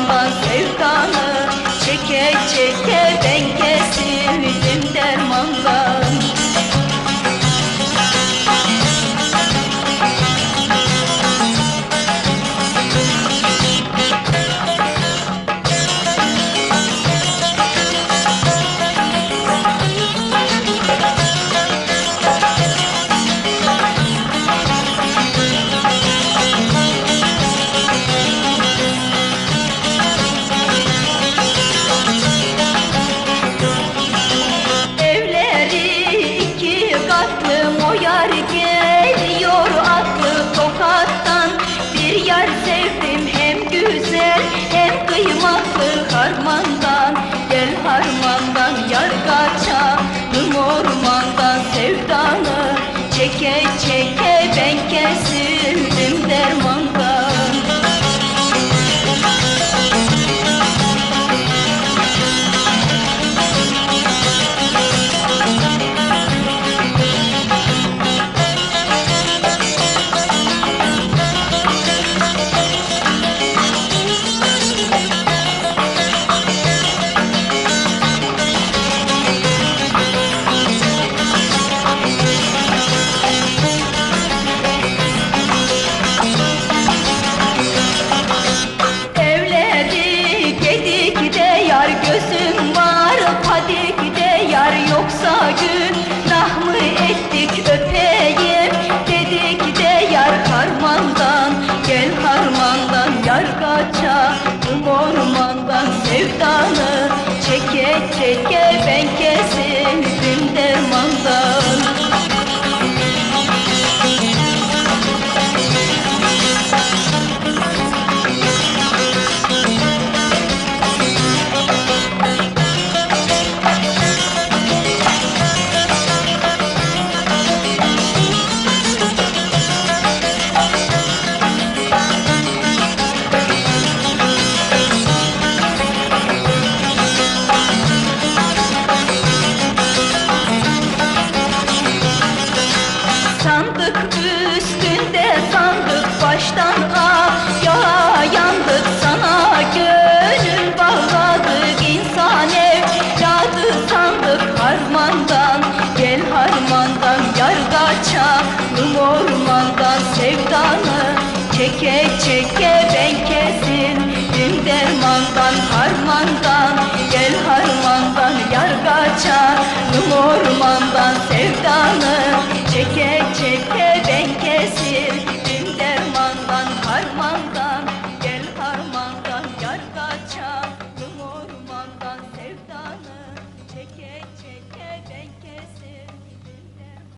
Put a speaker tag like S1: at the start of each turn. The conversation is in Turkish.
S1: dermandan sevdanı, çeke çeke ben kesildim dermandan. O yar geliyor atlı Tokat'tan. Bir yar sevdim hem güzel hem kıymaklı Harman'dan. Gel Harman'dan yar kaçalım ormandan sevdanı, çeke çeke ben kesildim dermandan. Gözüm var padikde yar, yoksa günah mı ettik öpeyim dedik de yar Harman'dan. Gel Harman'dan yar kaçalım ormandan sevdanı, çeke çeke ben kesildim dermandan. Sandık üstünde sandık baştan ayağa yandık, sana gönül bağladık insan evladı sandık Harman'dan. Gel Harman'dan yar kaçalım ormandan sevdanı, çeke çeke ben kesildim dermandan Harman'dan. Gel Harman'dan yar kaçalım ormandan sevdanı, çeke